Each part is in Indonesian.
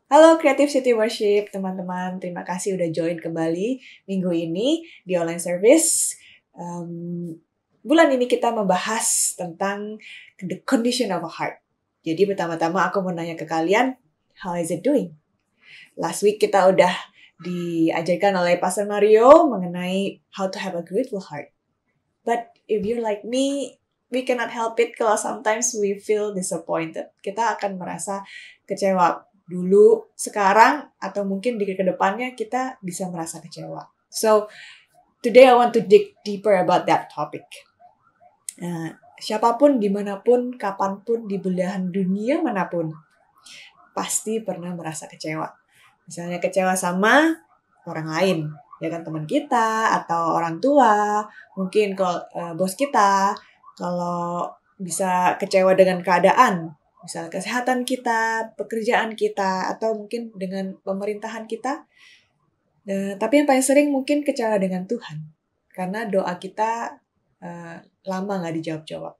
Halo Creative City Worship, teman-teman. Terima kasih udah join kembali minggu ini di online service. Bulan ini kita membahas tentang the condition of a heart. Jadi pertama-tama aku mau nanya ke kalian, how is it doing? Last week kita udah diajarkan oleh Pastor Mario mengenai how to have a grateful heart. But if you're like me, we cannot help it kalau sometimes we feel disappointed. Kita akan merasa kecewa dulu, sekarang, atau mungkin di kedepannya kita bisa merasa kecewa. So, today I want to dig deeper about that topic. Siapapun, dimanapun, kapanpun, di belahan dunia manapun, pasti pernah merasa kecewa. Misalnya kecewa sama orang lain, ya kan, teman kita, atau orang tua, mungkin kalau bos kita, kalau bisa kecewa dengan keadaan, misalnya kesehatan kita, pekerjaan kita, atau mungkin dengan pemerintahan kita. Tapi yang paling sering mungkin kecewa dengan Tuhan. Karena doa kita lama nggak dijawab-jawab.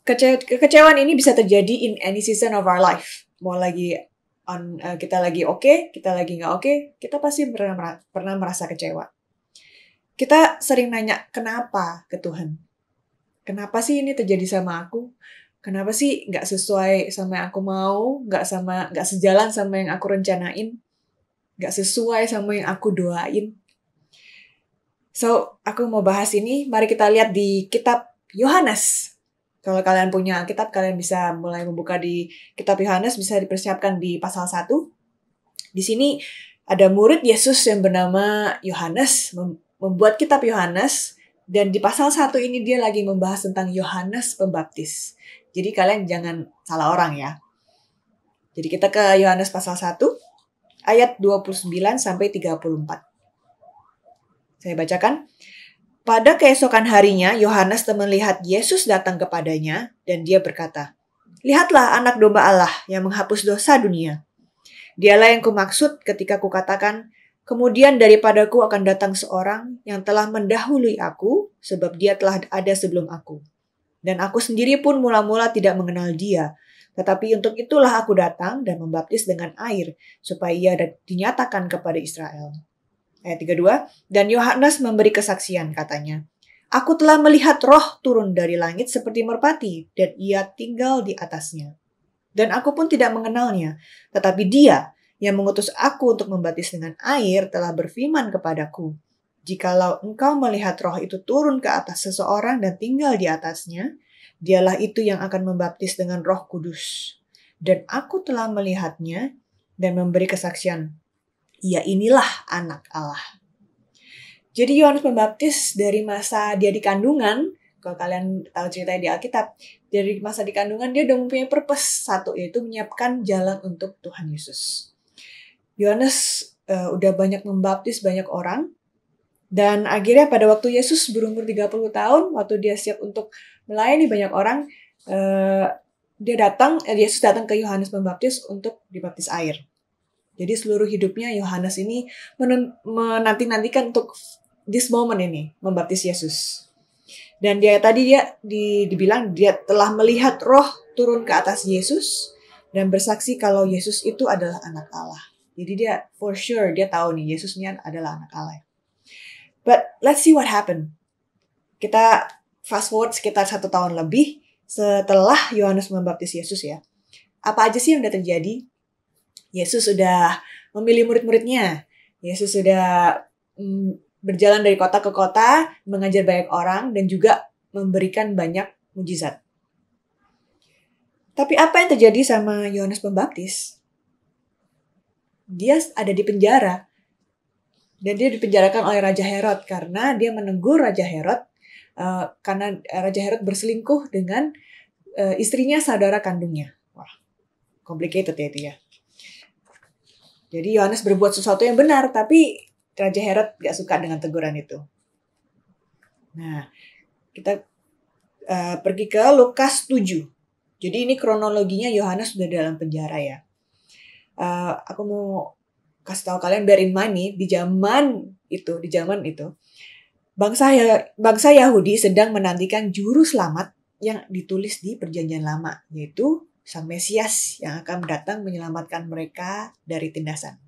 Kekecewaan ini bisa terjadi in any season of our life. Mau lagi kita lagi oke, kita lagi nggak oke, kita pasti pernah merasa kecewa. Kita sering nanya, kenapa ke Tuhan? Kenapa sih ini terjadi sama aku? Kenapa sih nggak sesuai sama yang aku mau, nggak sejalan sama yang aku rencanain, nggak sesuai sama yang aku doain. So, aku mau bahas ini. Mari kita lihat di kitab Yohanes. Kalau kalian punya Alkitab, kalian bisa mulai membuka di kitab Yohanes, bisa dipersiapkan di pasal 1. Di sini ada murid Yesus yang bernama Yohanes, membuat kitab Yohanes, dan di pasal 1 ini dia lagi membahas tentang Yohanes Pembaptis. Jadi kalian jangan salah orang ya. Jadi kita ke Yohanes pasal 1, ayat 29 sampai 34. Saya bacakan. Pada keesokan harinya, Yohanes melihat Yesus datang kepadanya, dan dia berkata, "Lihatlah anak domba Allah yang menghapus dosa dunia. Dialah yang kumaksud ketika kukatakan, kemudian daripadaku akan datang seorang yang telah mendahului aku, sebab dia telah ada sebelum aku. Dan aku sendiri pun mula-mula tidak mengenal dia. Tetapi untuk itulah aku datang dan membaptis dengan air, supaya ia dinyatakan kepada Israel." Ayat 32, dan Yohanes memberi kesaksian, katanya, "Aku telah melihat Roh turun dari langit seperti merpati, dan ia tinggal di atasnya. Dan aku pun tidak mengenalnya, tetapi dia yang mengutus aku untuk membaptis dengan air telah berfirman kepadaku, jikalau engkau melihat Roh itu turun ke atas seseorang dan tinggal di atasnya, dialah itu yang akan membaptis dengan Roh Kudus. Dan aku telah melihatnya dan memberi kesaksian, ia inilah anak Allah." Jadi Yohanes Pembaptis dari masa dia di kandungan, kalau kalian tahu ceritanya di Alkitab, dari masa di kandungan dia udah mempunyai purpose satu, yaitu menyiapkan jalan untuk Tuhan Yesus. Yohanes udah banyak membaptis banyak orang, dan akhirnya pada waktu Yesus berumur 30 tahun, waktu dia siap untuk melayani banyak orang, Yesus datang ke Yohanes Pembaptis untuk dibaptis air. Jadi seluruh hidupnya Yohanes ini menanti-nantikan untuk this moment ini, membaptis Yesus. Dan dia dibilang dia telah melihat Roh turun ke atas Yesus dan bersaksi kalau Yesus itu adalah anak Allah. Jadi dia for sure dia tahu nih Yesusnya adalah anak Allah. But let's see what happened. Kita fast forward sekitar 1 tahun lebih setelah Yohanes membaptis Yesus ya. Apa aja sih yang udah terjadi? Yesus sudah memilih murid-muridnya. Yesus sudah berjalan dari kota ke kota, mengajar banyak orang, dan juga memberikan banyak mujizat. Tapi apa yang terjadi sama Yohanes Pembaptis? Dia ada di penjara. Dan dia dipenjarakan oleh Raja Herod karena dia menegur Raja Herod karena Raja Herod berselingkuh dengan istrinya saudara kandungnya. Wah, complicated ya itu ya. Jadi Yohanes berbuat sesuatu yang benar, tapi Raja Herod gak suka dengan teguran itu. Nah, kita pergi ke Lukas 7. Jadi ini kronologinya Yohanes sudah dalam penjara ya. Aku mau kasih tahu kalian, bear in mind nih, di zaman itu, bangsa Yahudi sedang menantikan juru selamat yang ditulis di Perjanjian Lama, yaitu Sang Mesias yang akan datang menyelamatkan mereka dari tindasan.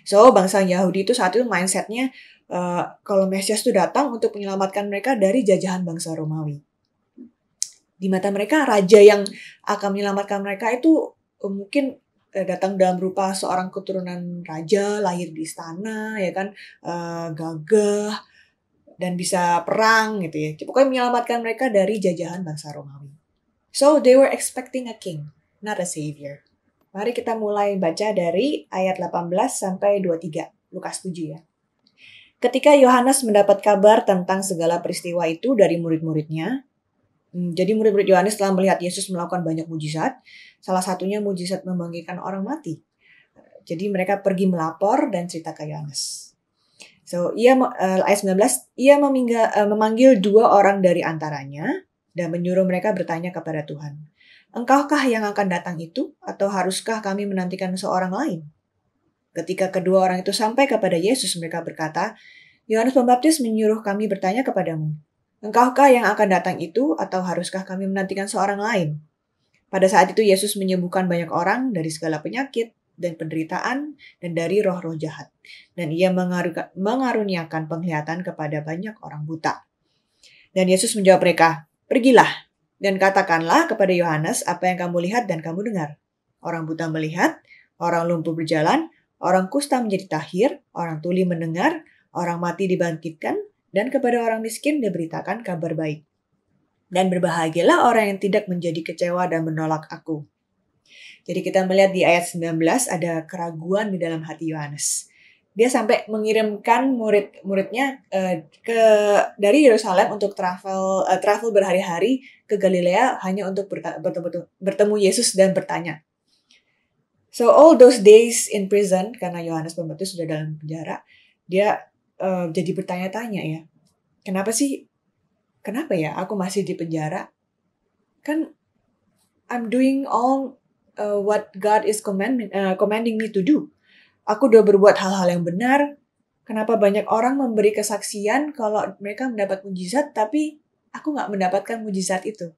So, bangsa Yahudi itu saat itu mindsetnya kalau Mesias itu datang untuk menyelamatkan mereka dari jajahan bangsa Romawi. Di mata mereka, raja yang akan menyelamatkan mereka itu mungkin datang dalam rupa seorang keturunan raja, lahir di istana, ya kan, gagah, dan bisa perang gitu ya. Pokoknya menyelamatkan mereka dari jajahan bangsa Romawi. So, they were expecting a king, not a savior. Mari kita mulai baca dari ayat 18 sampai 23, Lukas 7 ya. Ketika Yohanes mendapat kabar tentang segala peristiwa itu dari murid-muridnya, jadi murid-murid Yohanes telah melihat Yesus melakukan banyak mujizat, salah satunya mujizat membangkitkan orang mati. Jadi mereka pergi melapor dan cerita ke Yohanes. So, ayat 19, ia memanggil 2 orang dari antaranya dan menyuruh mereka bertanya kepada Tuhan. Engkaukah yang akan datang itu, atau haruskah kami menantikan seorang lain? Ketika kedua orang itu sampai kepada Yesus, mereka berkata, Yohanes Pembaptis menyuruh kami bertanya kepadamu, engkaukah yang akan datang itu, atau haruskah kami menantikan seorang lain? Pada saat itu Yesus menyembuhkan banyak orang dari segala penyakit dan penderitaan dan dari roh-roh jahat. Dan ia mengaruniakan penglihatan kepada banyak orang buta. Dan Yesus menjawab mereka, pergilah dan katakanlah kepada Yohanes apa yang kamu lihat dan kamu dengar. Orang buta melihat, orang lumpuh berjalan, orang kusta menjadi tahir, orang tuli mendengar, orang mati dibangkitkan, dan kepada orang miskin diberitakan kabar baik. Dan berbahagialah orang yang tidak menjadi kecewa dan menolak aku. Jadi kita melihat di ayat 19 ada keraguan di dalam hati Yohanes. Dia sampai mengirimkan murid-muridnya dari Yerusalem untuk travel berhari-hari ke Galilea hanya untuk bertemu Yesus dan bertanya. So all those days in prison, karena Yohanes Pembaptis sudah dalam penjara, dia jadi bertanya-tanya ya, kenapa ya aku masih di penjara? Kan I'm doing all what God is commanding me to do. Aku udah berbuat hal-hal yang benar. Kenapa banyak orang memberi kesaksian kalau mereka mendapat mujizat, tapi aku nggak mendapatkan mujizat itu.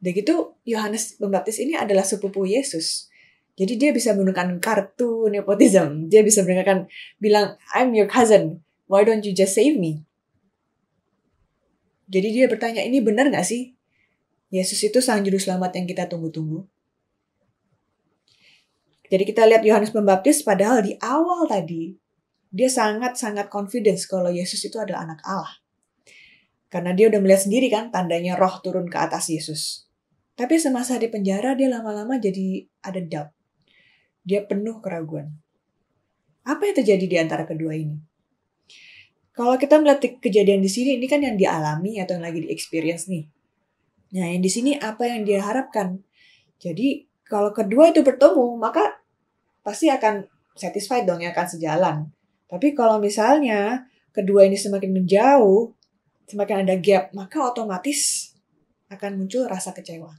Dan gitu, Yohanes Pembaptis ini adalah sepupu Yesus. Jadi dia bisa menggunakan kartu nepotism. Dia bisa bilang, I'm your cousin. Why don't you just save me? Jadi dia bertanya, ini benar nggak sih? Yesus itu sang juru selamat yang kita tunggu-tunggu. Jadi kita lihat Yohanes Pembaptis padahal di awal tadi dia sangat-sangat confidence kalau Yesus itu adalah anak Allah. Karena dia udah melihat sendiri kan tandanya roh turun ke atas Yesus. Tapi semasa di penjara dia lama-lama jadi ada doubt. Dia penuh keraguan. Apa yang terjadi di antara kedua ini? Kalau kita melihat kejadian di sini, ini kan yang dialami atau yang lagi di-experience nih. Nah, yang di sini apa yang dia harapkan? Jadi kalau kedua itu bertemu, maka pasti akan satisfied dong, ya akan sejalan. Tapi kalau misalnya kedua ini semakin menjauh, semakin ada gap, maka otomatis akan muncul rasa kecewa.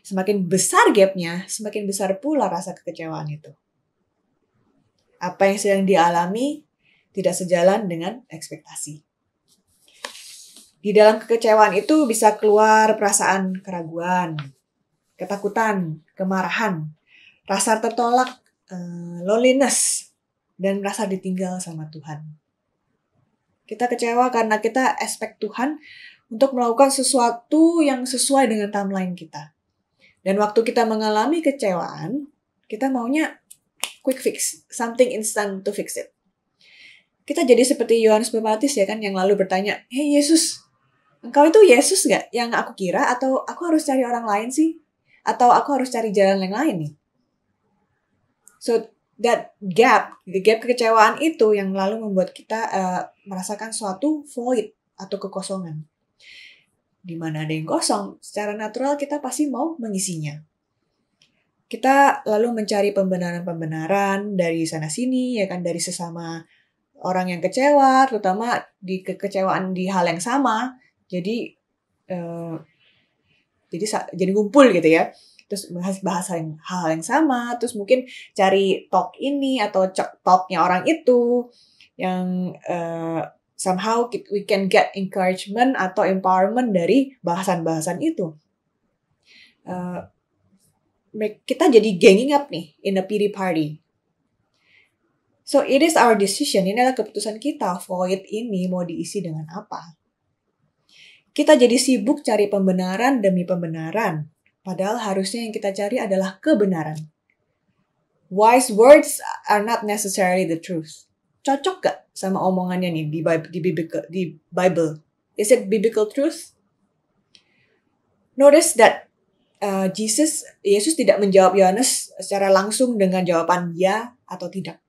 Semakin besar gapnya, semakin besar pula rasa kekecewaan itu. Apa yang sedang dialami tidak sejalan dengan ekspektasi. Di dalam kekecewaan itu bisa keluar perasaan keraguan, ketakutan, kemarahan, rasa tertolak, loneliness, dan merasa ditinggal sama Tuhan. Kita kecewa karena kita expect Tuhan untuk melakukan sesuatu yang sesuai dengan timeline kita. Dan waktu kita mengalami kecewaan, kita maunya quick fix, something instant to fix it. Kita jadi seperti Yohanes Pembaptis ya kan, yang lalu bertanya, hey Yesus, engkau itu Yesus gak yang aku kira, atau aku harus cari orang lain sih? Atau aku harus cari jalan yang lain nih? So that gap, the gap kekecewaan itu yang lalu membuat kita merasakan suatu void atau kekosongan. Di mana ada yang kosong, secara natural kita pasti mau mengisinya. Kita lalu mencari pembenaran-pembenaran dari sana-sini, ya kan, dari sesama orang yang kecewa, terutama di kekecewaan di hal yang sama. Jadi ngumpul gitu ya. Terus bahas hal yang sama, terus mungkin cari talk ini atau talknya orang itu yang somehow we can get encouragement atau empowerment dari bahasan-bahasan itu. kita jadi ganging up nih in a pity party. So it is our decision, ini adalah keputusan kita, void ini mau diisi dengan apa. Kita jadi sibuk cari pembenaran demi pembenaran, padahal harusnya yang kita cari adalah kebenaran. Wise words are not necessarily the truth. Cocok gak sama omongannya nih di Bible? Is it biblical truth? Notice that Yesus tidak menjawab Yohanes secara langsung dengan jawaban ya atau tidak.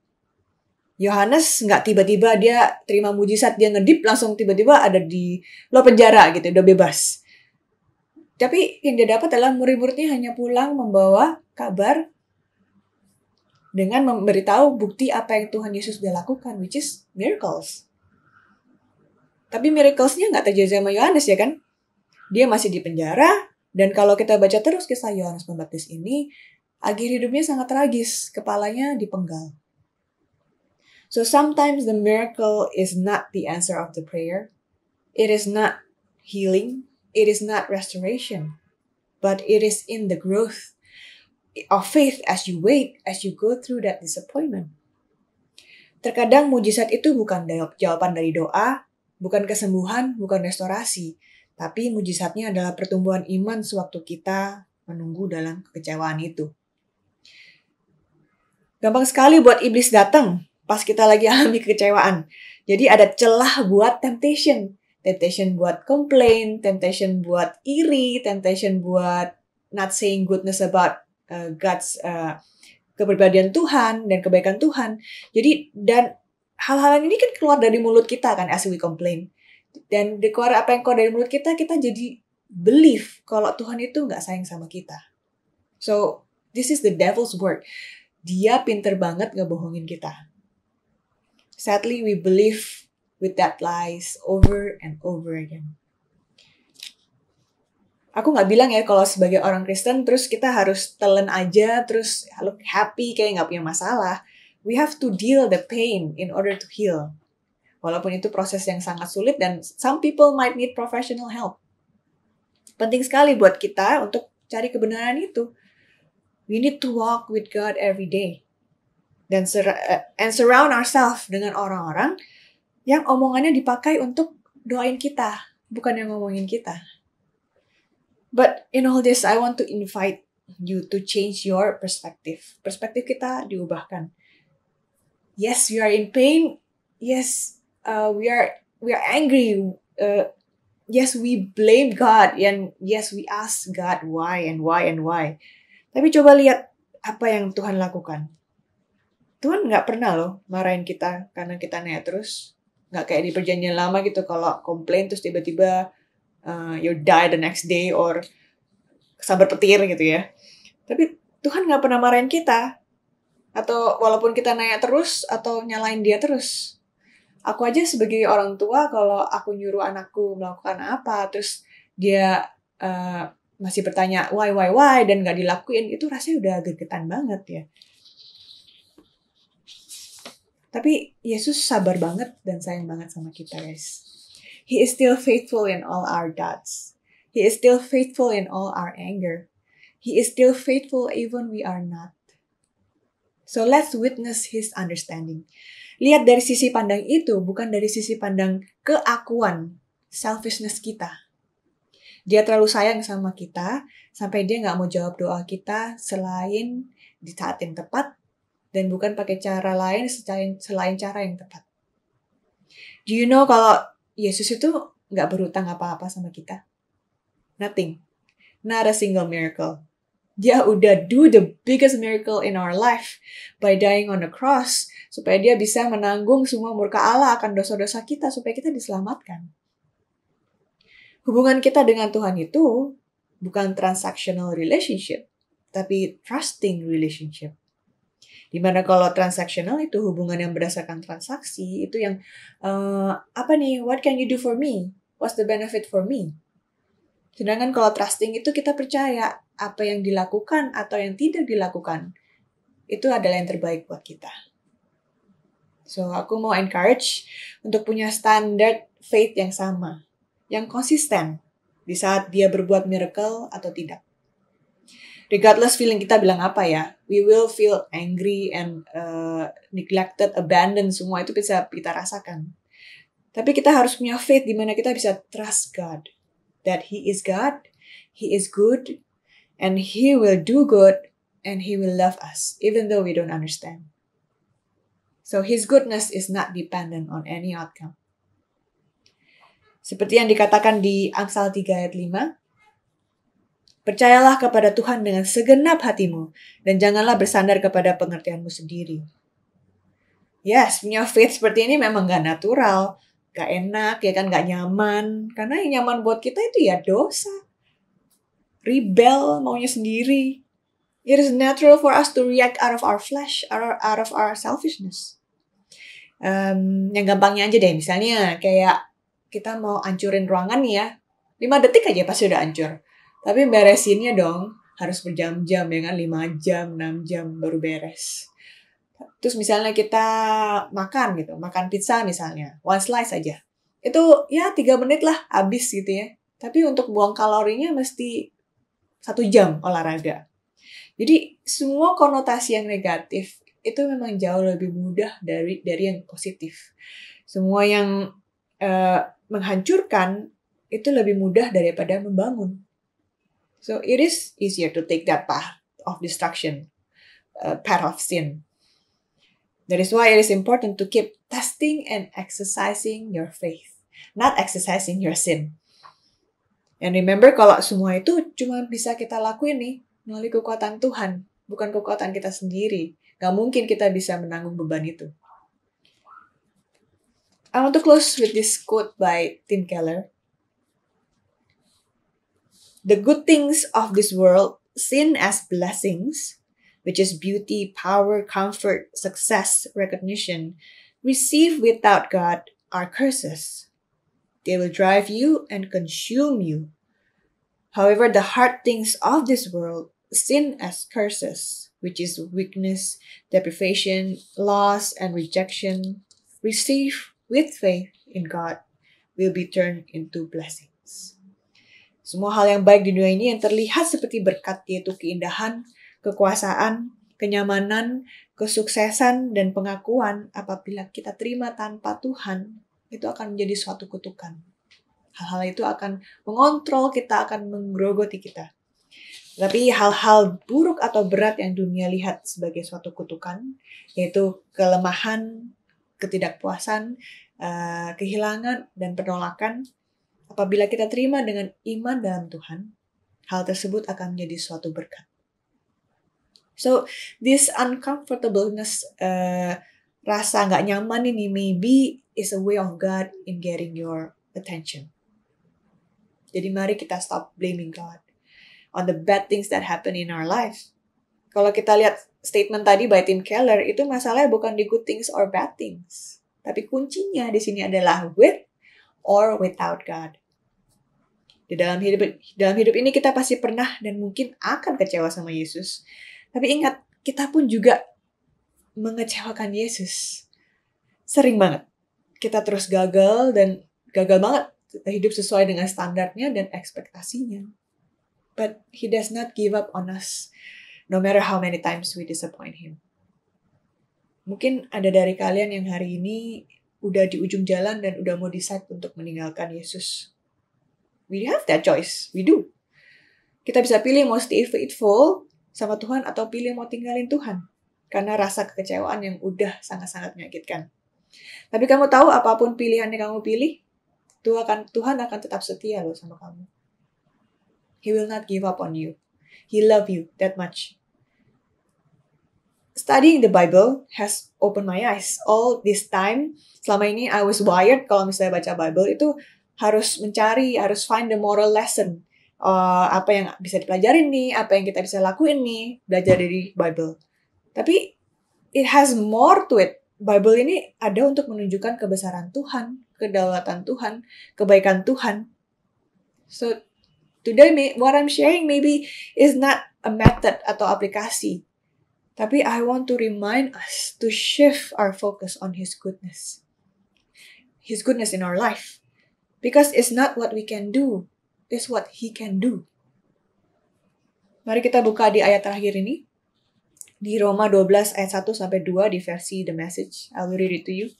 Yohanes nggak tiba-tiba dia terima mujizat, dia ngedip langsung tiba-tiba ada di penjara gitu, udah bebas. Tapi yang dia dapat adalah murid-muridnya hanya pulang membawa kabar dengan memberitahu bukti apa yang Tuhan Yesus sudah lakukan, which is miracles. Tapi miracles-nya nggak terjadi sama Yohanes ya kan? Dia masih di penjara, dan kalau kita baca terus kisah Yohanes Pembaptis ini, akhir hidupnya sangat tragis, kepalanya dipenggal. So sometimes the miracle is not the answer of the prayer. It is not healing. It is not restoration. But it is in the growth of faith as you wait, as you go through that disappointment. Terkadang mujizat itu bukan jawaban dari doa, bukan kesembuhan, bukan restorasi. Tapi mujizatnya adalah pertumbuhan iman sewaktu kita menunggu dalam kekecewaan itu. Gampang sekali buat iblis datang pas kita lagi alami kekecewaan. Jadi ada celah buat temptation. Temptation buat complain, temptation buat iri, temptation buat not saying goodness about God's kepribadian Tuhan dan kebaikan Tuhan. Jadi, dan hal-hal ini kan keluar dari mulut kita kan as we complain. Dan apa yang keluar dari mulut kita jadi believe kalau Tuhan itu nggak sayang sama kita. So, this is the devil's work. Dia pinter banget ngebohongin kita. Sadly, we believe with that lies over and over again. Aku nggak bilang ya kalau sebagai orang Kristen terus kita harus telan aja, terus look happy kayak nggak punya masalah. We have to deal the pain in order to heal. Walaupun itu proses yang sangat sulit dan some people might need professional help. Penting sekali buat kita untuk cari kebenaran itu. We need to walk with God every day. Dan surround ourselves dengan orang-orang yang omongannya dipakai untuk doain kita, bukan yang ngomongin kita. But in all this, I want to invite you to change your perspective. Perspektif kita diubahkan. Yes, we are in pain. Yes, we are angry. Yes, we blame God. And yes, we ask God why and why and why. Tapi coba lihat apa yang Tuhan lakukan. Tuhan nggak pernah loh marahin kita karena kita nanya terus. Nggak kayak di perjanjian lama gitu, kalau komplain terus tiba-tiba you die the next day or sabar petir gitu ya. Tapi Tuhan nggak pernah marahin kita. Atau walaupun kita nanya terus atau nyalain dia terus. Aku aja sebagai orang tua, kalau aku nyuruh anakku melakukan apa, terus dia masih bertanya why, dan nggak dilakuin, itu rasanya udah gregetan banget ya. Tapi Yesus sabar banget dan sayang banget sama kita, guys. He is still faithful in all our doubts. He is still faithful in all our anger. He is still faithful even we are not. So let's witness His understanding. Lihat dari sisi pandang itu, bukan dari sisi pandang keakuan, selfishness kita. Dia terlalu sayang sama kita, sampai dia gak mau jawab doa kita selain di saat yang tepat, dan bukan pakai cara lain selain cara yang tepat. Do you know kalau Yesus itu gak berhutang apa-apa sama kita? Nothing. Not a single miracle. Dia udah do the biggest miracle in our life by dying on the cross, supaya dia bisa menanggung semua murka Allah akan dosa-dosa kita, supaya kita diselamatkan. Hubungan kita dengan Tuhan itu bukan transactional relationship, tapi trusting relationship. Dimana kalau transactional itu hubungan yang berdasarkan transaksi, itu yang what can you do for me? What's the benefit for me? Sedangkan kalau trusting itu kita percaya apa yang dilakukan atau yang tidak dilakukan itu adalah yang terbaik buat kita. So aku mau encourage untuk punya standar faith yang sama, yang konsisten di saat dia berbuat miracle atau tidak. Regardless feeling kita bilang apa ya, we will feel angry and neglected, abandoned, semua itu bisa kita rasakan. Tapi kita harus punya faith di mana kita bisa trust God. That He is God, He is good, and He will do good, and He will love us, even though we don't understand. So His goodness is not dependent on any outcome. Seperti yang dikatakan di Amsal 3 ayat 5, percayalah kepada Tuhan dengan segenap hatimu, dan janganlah bersandar kepada pengertianmu sendiri. Yes, punya faith seperti ini memang gak natural, gak enak, ya kan, gak nyaman. Karena yang nyaman buat kita itu ya dosa. Rebel, maunya sendiri. It is natural for us to react out of our flesh, out of our selfishness. Yang gampangnya aja deh, misalnya kayak kita mau hancurin ruangan nih ya, 5 detik aja pasti udah hancur. Tapi beresinnya dong, harus berjam-jam ya kan, 5 jam, 6 jam baru beres. Terus misalnya kita makan gitu, makan pizza misalnya, one slice aja. Itu ya 3 menit lah habis gitu ya. Tapi untuk buang kalorinya mesti 1 jam olahraga. Jadi semua konotasi yang negatif itu memang jauh lebih mudah dari yang positif. Semua yang menghancurkan itu lebih mudah daripada membangun. So it is easier to take that path of destruction, path of sin. That is why it is important to keep testing and exercising your faith, not exercising your sin. And remember, kalau semua itu cuma bisa kita lakuin nih melalui kekuatan Tuhan, bukan kekuatan kita sendiri. Gak mungkin kita bisa menanggung beban itu. I want to close with this quote by Tim Keller. The good things of this world, seen as blessings, which is beauty, power, comfort, success, recognition, received without God are curses. They will drive you and consume you. However, the hard things of this world, seen as curses, which is weakness, deprivation, loss, and rejection, received with faith in God, will be turned into blessings. Semua hal yang baik di dunia ini yang terlihat seperti berkat, yaitu keindahan, kekuasaan, kenyamanan, kesuksesan, dan pengakuan, apabila kita terima tanpa Tuhan, itu akan menjadi suatu kutukan. Hal-hal itu akan mengontrol kita, akan menggerogoti kita. Tapi hal-hal buruk atau berat yang dunia lihat sebagai suatu kutukan, yaitu kelemahan, ketidakpuasan, kehilangan, dan penolakan, apabila kita terima dengan iman dalam Tuhan, hal tersebut akan menjadi suatu berkat. So, this uncomfortableness, rasa nggak nyaman ini, maybe is a way of God in getting your attention. Jadi mari kita stop blaming God on the bad things that happen in our life. Kalau kita lihat statement tadi by Tim Keller, itu masalahnya bukan di good things or bad things. Tapi kuncinya di sini adalah with or without God. Di dalam hidup ini kita pasti pernah dan mungkin akan kecewa sama Yesus. Tapi ingat, kita pun juga mengecewakan Yesus. Sering banget. Kita terus gagal banget. Kita hidup sesuai dengan standarnya dan ekspektasinya. But He does not give up on us, no matter how many times we disappoint Him. Mungkin ada dari kalian yang hari ini udah di ujung jalan dan udah mau decide untuk meninggalkan Yesus. We have that choice. We do. Kita bisa pilih mau stay faithful sama Tuhan atau pilih mau tinggalin Tuhan. Karena rasa kekecewaan yang udah sangat-sangat menyakitkan. Tapi kamu tahu apapun pilihan yang kamu pilih, Tuhan akan tetap setia loh sama kamu. He will not give up on you. He love you that much. Studying the Bible has opened my eyes. All this time, selama ini I was wired kalau misalnya baca Bible itu harus find the moral lesson. Apa yang bisa dipelajarin nih, apa yang kita bisa lakuin nih, belajar dari Bible. Tapi it has more to it. Bible ini ada untuk menunjukkan kebesaran Tuhan, kedaulatan Tuhan, kebaikan Tuhan. So today, what I'm sharing maybe is not a method atau aplikasi. Tapi I want to remind us to shift our focus on His goodness. His goodness in our life. Because it's not what we can do, it's what He can do. Mari kita buka di ayat terakhir ini. Di Roma 12 ayat 1 sampai 2 di versi The Message. I will read it to you.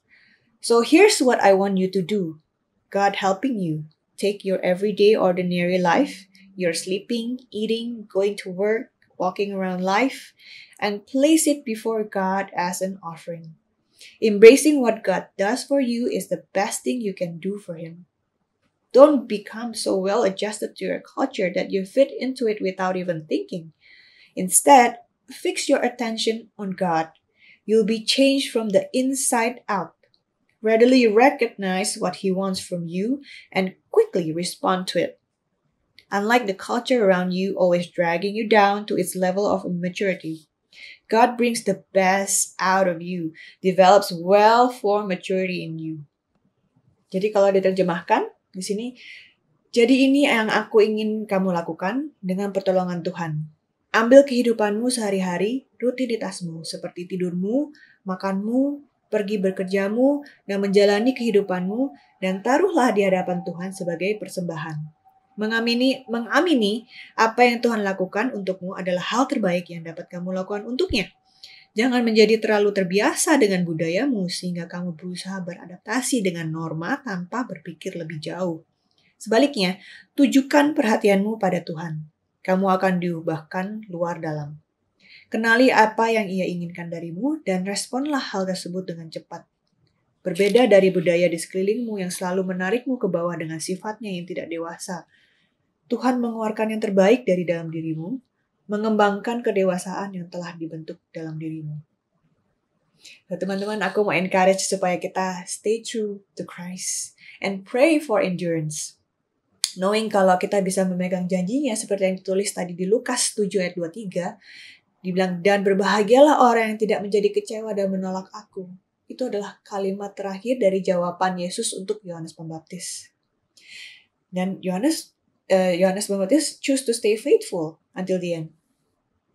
So here's what I want you to do. God helping you. Take your everyday ordinary life. You're sleeping, eating, going to work, walking around life, and place it before God as an offering. Embracing what God does for you is the best thing you can do for Him. Don't become so well adjusted to your culture that you fit into it without even thinking. Instead, fix your attention on God. You'll be changed from the inside out. Readily recognize what He wants from you and quickly respond to it. Unlike the culture around you always dragging you down to its level of immaturity, God brings the best out of you, develops well-formed maturity in you. Jadi kalau diterjemahkan di sini, jadi ini yang aku ingin kamu lakukan dengan pertolongan Tuhan. Ambil kehidupanmu sehari-hari, rutinitasmu seperti tidurmu, makanmu, pergi bekerjamu, dan menjalani kehidupanmu, dan taruhlah di hadapan Tuhan sebagai persembahan. Mengamini apa yang Tuhan lakukan untukmu adalah hal terbaik yang dapat kamu lakukan untuknya. Jangan menjadi terlalu terbiasa dengan budayamu sehingga kamu berusaha beradaptasi dengan norma tanpa berpikir lebih jauh. Sebaliknya, tujukan perhatianmu pada Tuhan. Kamu akan diubahkan luar dalam. Kenali apa yang Ia inginkan darimu dan responlah hal tersebut dengan cepat. Berbeda dari budaya di sekelilingmu yang selalu menarikmu ke bawah dengan sifatnya yang tidak dewasa. Tuhan mengeluarkan yang terbaik dari dalam dirimu, mengembangkan kedewasaan yang telah dibentuk dalam dirimu. Nah, teman-teman, aku mau encourage supaya kita stay true to Christ and pray for endurance. Knowing kalau kita bisa memegang janjinya seperti yang ditulis tadi di Lukas 7 ayat 23, dibilang, dan berbahagialah orang yang tidak menjadi kecewa dan menolak aku. Itu adalah kalimat terakhir dari jawaban Yesus untuk Yohanes Pembaptis. Dan Yohanes Pembaptis choose to stay faithful until the end.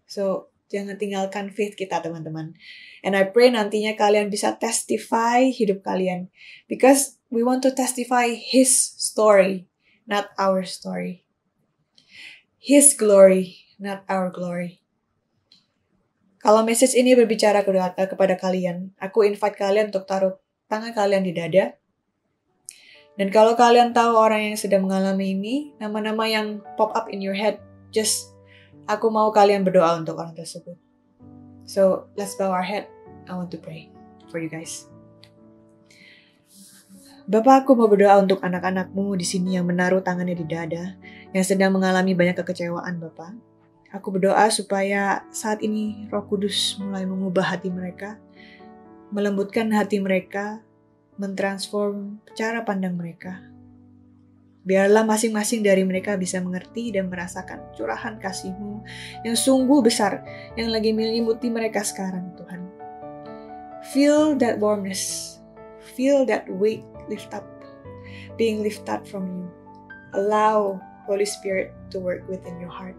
So, jangan tinggalkan faith kita, teman-teman. And I pray nantinya kalian bisa testify hidup kalian. Because we want to testify His story, not our story. His glory, not our glory. Kalau message ini berbicara kepada kalian, aku invite kalian untuk taruh tangan kalian di dada. Dan kalau kalian tahu orang yang sedang mengalami ini, nama-nama yang pop up in your head, aku mau kalian berdoa untuk orang tersebut. So, let's bow our head. I want to pray for you guys. Bapak, aku mau berdoa untuk anak-anakmu di sini yang menaruh tangannya di dada, yang sedang mengalami banyak kekecewaan, Bapak. Aku berdoa supaya saat ini Roh Kudus mulai mengubah hati mereka, melembutkan hati mereka, mentransform cara pandang mereka. Biarlah masing-masing dari mereka bisa mengerti dan merasakan curahan kasih-Mu yang sungguh besar yang lagi menyelimuti mereka sekarang, Tuhan. Feel that warmness. Feel that weight being lifted from you. Allow Holy Spirit to work within your heart.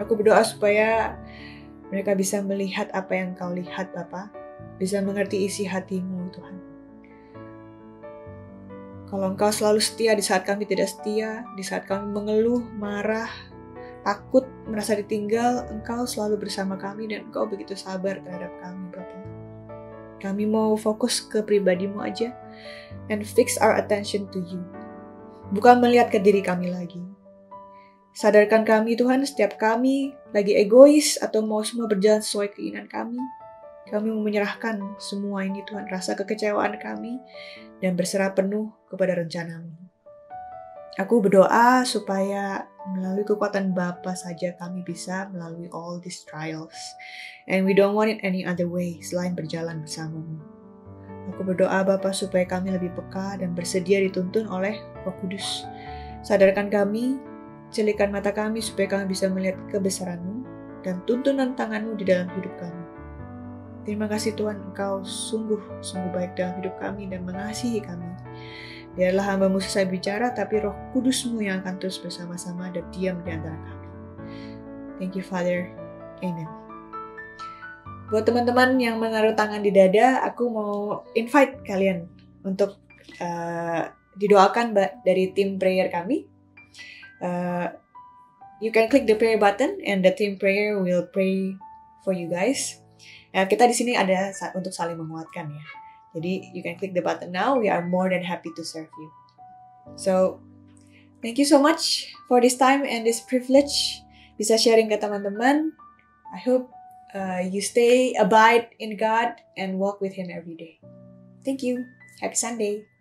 Aku berdoa supaya mereka bisa melihat apa yang Kau lihat, Bapa. Bisa mengerti isi hati-Mu, Tuhan. Kalau Engkau selalu setia di saat kami tidak setia, di saat kami mengeluh, marah, takut, merasa ditinggal, Engkau selalu bersama kami dan Engkau begitu sabar terhadap kami, Bapa. Kami mau fokus ke pribadi-Mu aja and fix our attention to you. Bukan melihat ke diri kami lagi. Sadarkan kami, Tuhan, setiap kami lagi egois atau mau semua berjalan sesuai keinginan kami. Kami mau menyerahkan semua ini, Tuhan, rasa kekecewaan kami dan berserah penuh kepada rencana-Mu. Aku berdoa supaya melalui kekuatan Bapa saja kami bisa melalui all these trials. And we don't want it any other way selain berjalan bersama-Mu. Aku berdoa Bapa supaya kami lebih peka dan bersedia dituntun oleh Roh Kudus. Sadarkan kami, celikan mata kami supaya kami bisa melihat kebesaran-Mu dan tuntunan tangan-Mu di dalam hidup kami. Terima kasih Tuhan, Engkau sungguh baik dalam hidup kami dan mengasihi kami. Biarlah hamba-Mu selesai bicara, tapi Roh Kudus-Mu yang akan terus bersama-sama dan diam di antara kami. Thank you, Father. Amen. Buat teman-teman yang menaruh tangan di dada, aku mau invite kalian untuk didoakan dari tim prayer kami. you can click the prayer button and the team prayer will pray for you guys. Kita di sini ada untuk saling menguatkan ya. Jadi you can click the button now. We are more than happy to serve you. So thank you so much for this time and this privilege bisa sharing ke teman-teman. I hope you abide in God and walk with Him every day. Thank you. Happy Sunday.